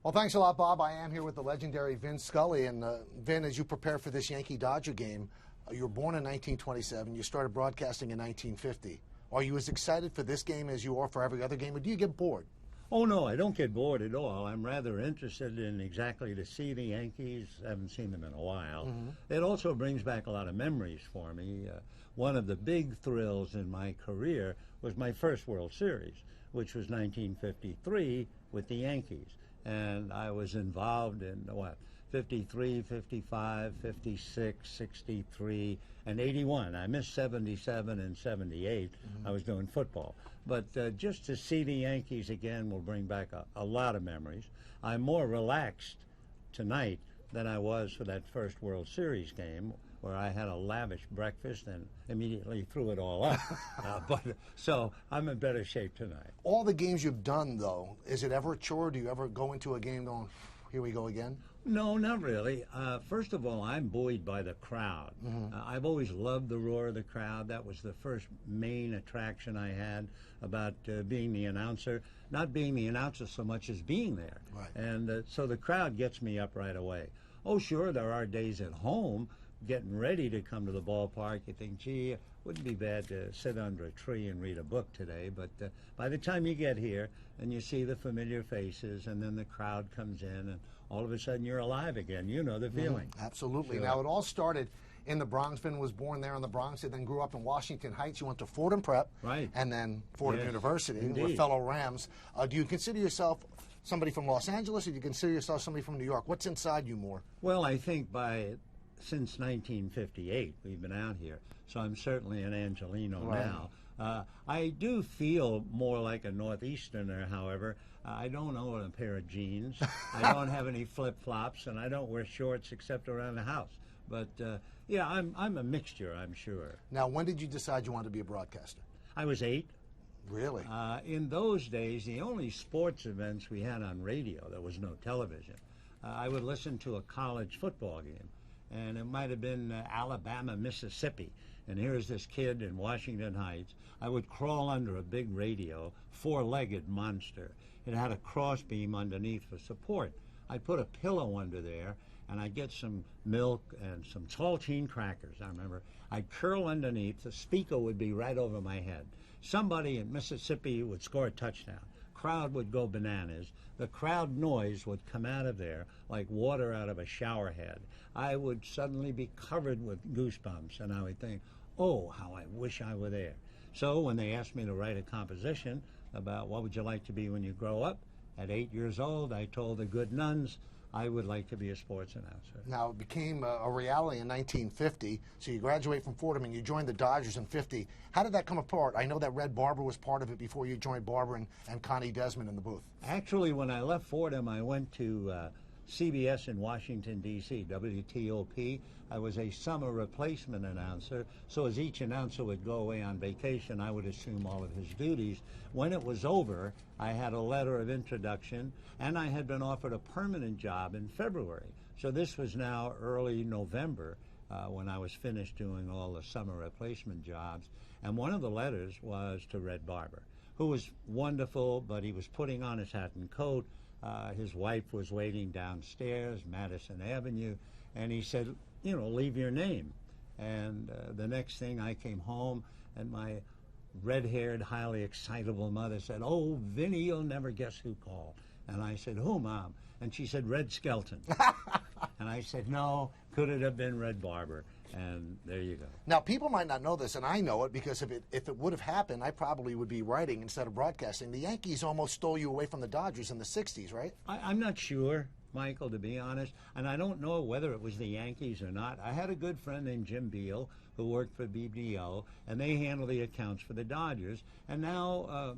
Well, thanks a lot, Bob. I am here with the legendary Vin Scully. And Vin, as you prepare for this Yankee-Dodger game, you were born in 1927. You started broadcasting in 1950. Are you as excited for this game as you are for every other game, or do you get bored? Oh, no, I don't get bored at all. I'm rather interested in exactly to see the Yankees. I haven't seen them in a while. It also brings back a lot of memories for me. One of the big thrills in my career was my first World Series, which was 1953 with the Yankees. And I was involved in, 53, 55, 56, 63, and 81. I missed 77 and 78. I was doing football. But just to see the Yankees again will bring back a lot of memories. I'm more relaxed tonight than I was for that first World Series game, where I had a lavish breakfast and immediately threw it all up. So I'm in better shape tonight. All the games you've done, though, is it ever a chore? Do you ever go into a game going, here we go again? No, not really. First of all, I'm buoyed by the crowd. I've always loved the roar of the crowd. That was the first main attraction I had about being the announcer. Not being the announcer so much as being there. Right. And so the crowd gets me up right away. Oh, sure, there are days at home getting ready to come to the ballpark. You think, gee, it wouldn't be bad to sit under a tree and read a book today. But by the time you get here and you see the familiar faces and then the crowd comes in and all of a sudden you're alive again. You know the feeling. Absolutely. Sure. Now, it all started in the Bronx. Vin was born there in the Bronx and then grew up in Washington Heights. You went to Fordham Prep. Right. And then Fordham University. Indeed. With fellow Rams. Do you consider yourself somebody from Los Angeles, or do you consider yourself somebody from New York? What's inside you more? Well, I think since 1958 we've been out here, so I'm certainly an Angelino now. I do feel more like a Northeasterner, however. I don't own a pair of jeans. I don't have any flip-flops, and I don't wear shorts except around the house. But, yeah, I'm a mixture, I'm sure. Now, when did you decide you wanted to be a broadcaster? I was 8. Really? In those days, the only sports events we had on radio, there was no television. I would listen to a college football game, and it might have been Alabama, Mississippi. And here's this kid in Washington Heights. I would crawl under a big radio, 4-legged monster. It had a crossbeam underneath for support. I'd put a pillow under there, and I'd get some milk and some saltine crackers, I remember. I'd curl underneath. The speaker would be right over my head. Somebody in Mississippi would score a touchdown. Crowd would go bananas. The crowd noise would come out of there like water out of a shower head. I would suddenly be covered with goosebumps, and I would think, oh, how I wish I were there. So when they asked me to write a composition about what would you like to be when you grow up, at 8 years old, I told the good nuns I would like to be a sports announcer. Now, it became a reality in 1950, so you graduate from Fordham and you joined the Dodgers in 50. How did that come apart? I know that Red Barber was part of it before you joined Barber and Connie Desmond in the booth. Actually, when I left Fordham, I went to CBS in Washington, D.C., WTOP. I was a summer replacement announcer, so as each announcer would go away on vacation, I would assume all of his duties. When it was over, I had a letter of introduction, and I had been offered a permanent job in February. So this was now early November when I was finished doing all the summer replacement jobs. And one of the letters was to Red Barber, who was wonderful, but he was putting on his hat and coat. His wife was waiting downstairs, Madison Avenue, and he said, you know, leave your name. And the next thing I came home, and my red-haired, highly excitable mother said, oh, Vinny, you'll never guess who called. And I said, who, Mom? And she said, Red Skelton. And I said, no, could it have been Red Barber? And there you go. Now, people might not know this, and I know it, because if it would have happened, I probably would be writing instead of broadcasting. The Yankees almost stole you away from the Dodgers in the 60s, right? I'm not sure, Michael, to be honest, and I don't know whether it was the Yankees or not. I had a good friend named Jim Beal who worked for BBO, and they handled the accounts for the Dodgers. And now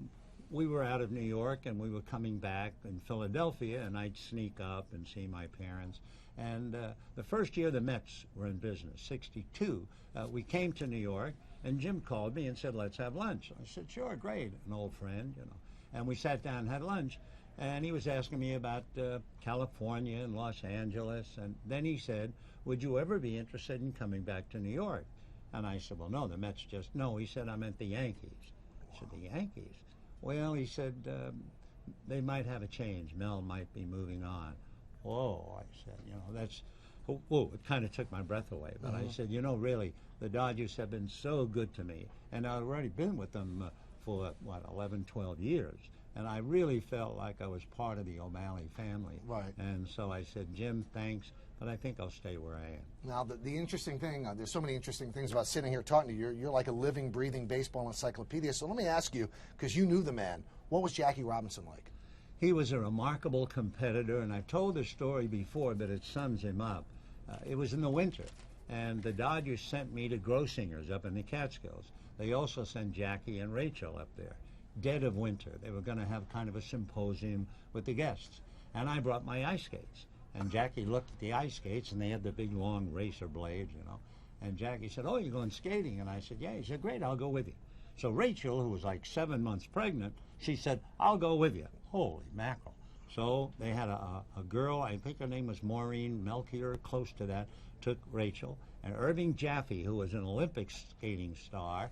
we were out of New York, and we were coming back in Philadelphia, and I'd sneak up and see my parents. And the first year the Mets were in business, 62, we came to New York, and Jim called me and said, let's have lunch. I said, sure, great, an old friend, you know. And we sat down and had lunch, and he was asking me about California and Los Angeles, and then he said, would you ever be interested in coming back to New York? And I said, well, no, the Mets just, no. He said, I meant the Yankees. I said, the Yankees? Well, he said, they might have a change. Mel might be moving on. Whoa, I said, that's, whoa, it kind of took my breath away. But I said, really, the Dodgers have been so good to me. And I've already been with them for, 11, 12 years. And I really felt like I was part of the O'Malley family. Right. And so I said, Jim, thanks, but I think I'll stay where I am. Now, the interesting thing, there's so many interesting things about sitting here talking to you. You're like a living, breathing baseball encyclopedia. So let me ask you, because you knew the man, what was Jackie Robinson like? He was a remarkable competitor, and I've told the story before, but it sums him up. It was in the winter, and the Dodgers sent me to Grossinger's up in the Catskills. They also sent Jackie and Rachel up there. Dead of winter. They were going to have kind of a symposium with the guests. And I brought my ice skates. And Jackie looked at the ice skates, and they had the big, long racer blades, And Jackie said, oh, you're going skating? And I said, yeah. He said, great, I'll go with you. So Rachel, who was like 7 months pregnant, she said, I'll go with you. Holy mackerel. So they had a girl, I think her name was Maureen Melchior, close to that, took Rachel. And Irving Jaffe, who was an Olympic skating star,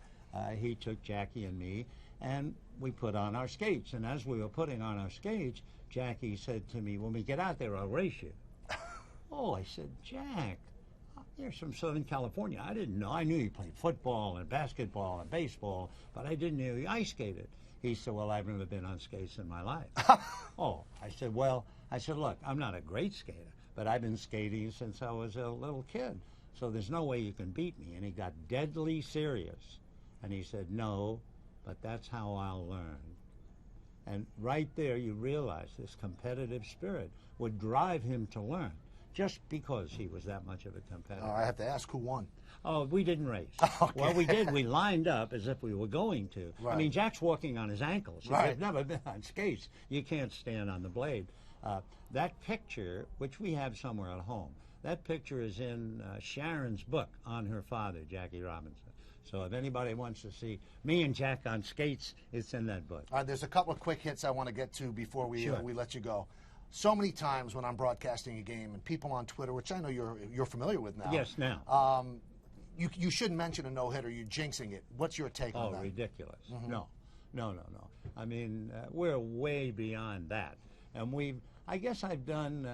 he took Jackie and me. And we put on our skates. And as we were putting on our skates, Jackie said to me, when we get out there, I'll race you. Oh, I said, Jack, you're from Southern California. I didn't know. I knew you played football and basketball and baseball, but I didn't know you ice skated. He said, well, I've never been on skates in my life. Oh, I said, look, I'm not a great skater, but I've been skating since I was a little kid. So there's no way you can beat me. And he got deadly serious. And he said, no, but that's how I'll learn. And right there you realize this competitive spirit would drive him to learn just because he was that much of a competitor. I have to ask, who won? Oh, we didn't race. Okay. Well, we did. We lined up as if we were going to. Right. I mean, Jack's walking on his ankles. Right. I've never been on skates. You can't stand on the blade. That picture, which we have somewhere at home, that picture is in Sharon's book on her father, Jackie Robinson. So if anybody wants to see me and Jack on skates, it's in that book. All right, there's a couple of quick hits I want to get to before we Sure. we let you go. So many times when I'm broadcasting a game, and people on Twitter, which I know you're familiar with now. Yes, now. You shouldn't mention a no-hitter. You're jinxing it. What's your take on that? Oh, ridiculous. No. I mean, we're way beyond that. And I guess I've done,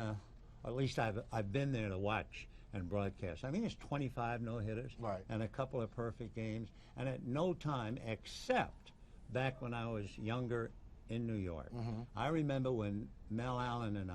at least I've been there to watch and broadcast. I think it's 25 no-hitters right. and a couple of perfect games. And at no time, except back when I was younger in New York, I remember when Mel Allen and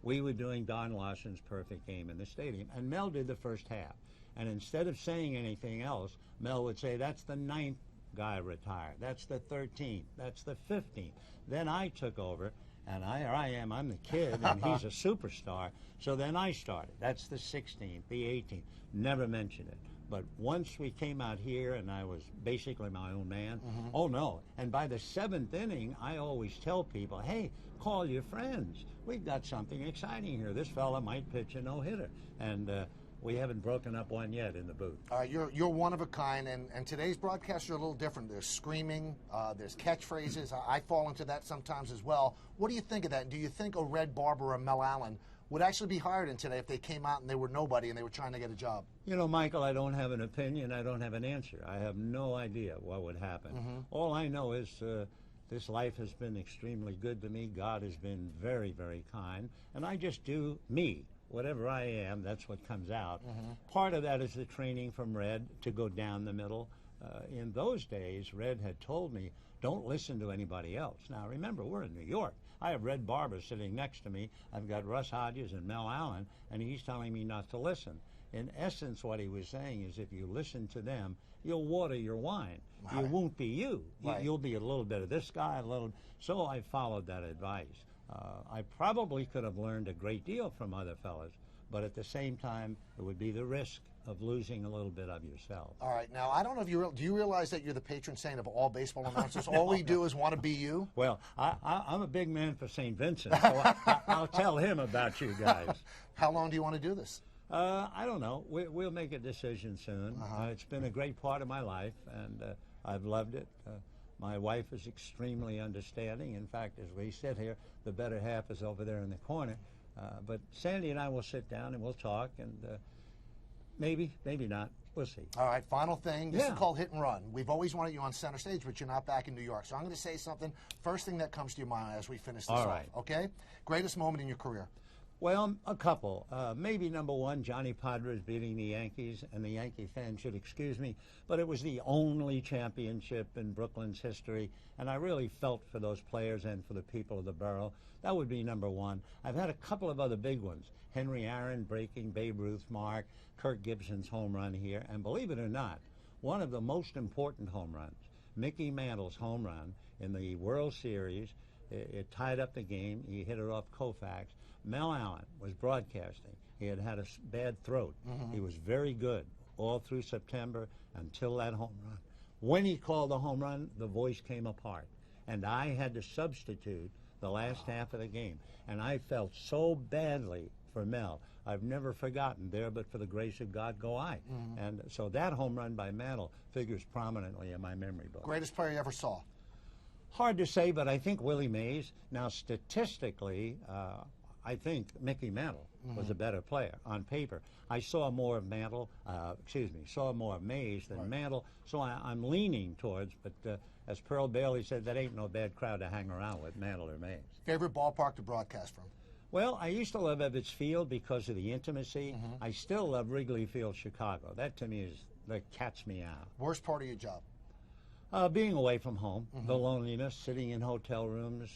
we were doing Don Larson's perfect game in the stadium, and Mel did the first half. And instead of saying anything else, Mel would say, that's the 9th guy retired, that's the 13th, that's the 15th. Then I took over, and here I am, I'm the kid, and he's a superstar. So then I started. That's the 16th, the 18th. Never mentioned it. But once we came out here and I was basically my own man, oh no. And by the 7th inning, I always tell people, hey, call your friends. We've got something exciting here. This fella might pitch a no-hitter. And we haven't broken up one yet in the booth. You're one of a kind, and today's broadcasts are a little different. There's screaming, there's catchphrases. I fall into that sometimes as well. What do you think of that? Do you think a Red Barber or Mel Allen would actually be hired in today if they came out and they were nobody and they were trying to get a job? You know, Michael, I don't have an opinion. I don't have an answer. I have no idea what would happen. All I know is this life has been extremely good to me. God has been very, very kind. And I just do me. Whatever I am, that's what comes out. Part of that is the training from Red to go down the middle. In those days, Red had told me, don't listen to anybody else. Now, remember, we're in New York. I have Red Barber sitting next to me. I've got Russ Hodges and Mel Allen, and he's telling me not to listen. In essence, what he was saying is if you listen to them, you'll water your wine. Right. You won't be you. Right. You'll be a little bit of this guy, a little. So I followed that advice. I probably could have learned a great deal from other fellas, but at the same time, it would be the risk of losing a little bit of yourself. All right. Now, I don't know if do you realize that you're the patron saint of all baseball announcers? All we do is want to be you? Well, I'm a big man for St. Vincent, so I'll tell him about you guys. How long do you want to do this? I don't know. We'll make a decision soon. It's been a great part of my life, and I've loved it. My wife is extremely understanding. In fact, as we sit here, the better half is over there in the corner. But Sandy and I will sit down and we'll talk, and maybe, maybe not. We'll see. All right, final thing. This Yeah. is called hit and run. We've always wanted you on center stage, but you're not back in New York. So I'm going to say something. First thing that comes to your mind as we finish this All off. right. Okay? Greatest moment in your career. Well, a couple. Maybe number one, Johnny Padres beating the Yankees, and the Yankee fans should excuse me, but it was the only championship in Brooklyn's history, and I really felt for those players and for the people of the borough. That would be number one. I've had a couple of other big ones. Henry Aaron breaking Babe Ruth's mark, Kirk Gibson's home run here, and believe it or not, one of the most important home runs, Mickey Mantle's home run in the World Series. It tied up the game. He hit it off Koufax. Mel Allen was broadcasting. He had a bad throat. He was very good all through September until that home run. When he called the home run, the voice came apart. And I had to substitute the last half of the game. And I felt so badly for Mel. I've never forgotten, there but for the grace of God go I. And so that home run by Mantle figures prominently in my memory book. Greatest player you ever saw. Hard to say, but I think Willie Mays. Now, statistically, I think Mickey Mantle was a better player on paper. I saw more of Mantle, saw more of Mays than Mantle, so I'm leaning towards, but as Pearl Bailey said, that ain't no bad crowd to hang around with, Mantle or Mays. Favorite ballpark to broadcast from? Well, I used to love Ebbets Field because of the intimacy. I still love Wrigley Field, Chicago. That to me that cat's me out. Worst part of your job? Being away from home, the loneliness, sitting in hotel rooms,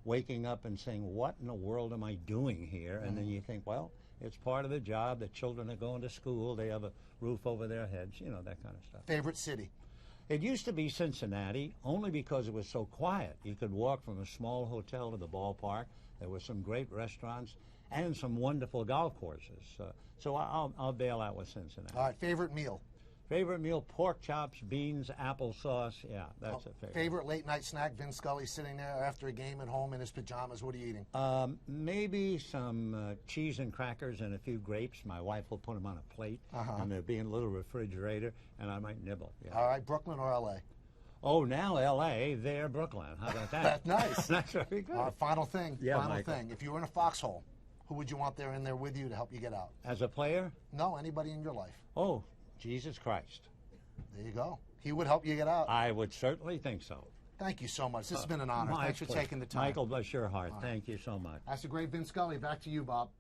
waking up and saying, what in the world am I doing here? And then you think, well, it's part of the job. The children are going to school. They have a roof over their heads, you know, that kind of stuff. Favorite city? It used to be Cincinnati, only because it was so quiet. You could walk from a small hotel to the ballpark. There were some great restaurants and some wonderful golf courses. So I'll bail out with Cincinnati. All right, favorite meal? Favorite meal, pork chops, beans, applesauce. Yeah, that's a favorite. Favorite late night snack? Vin Scully sitting there after a game at home in his pajamas. What are you eating? Maybe some cheese and crackers and a few grapes. My wife will put them on a plate, and they'll be in a little refrigerator, and I might nibble. Yeah. All right, Brooklyn or L.A.? Oh, now L.A., there, Brooklyn. How about that? That's nice. That's very good. All right, final thing. Yeah, final Michael. thing. If you were in a foxhole, who would you want in there with you to help you get out? As a player? No, anybody in your life. Oh, Jesus Christ. There you go. He would help you get out. I would certainly think so. Thank you so much. This has been an honor. Thanks for taking the time. Michael, bless your heart. Thank you so much. That's the great Vin Scully. Back to you, Bob.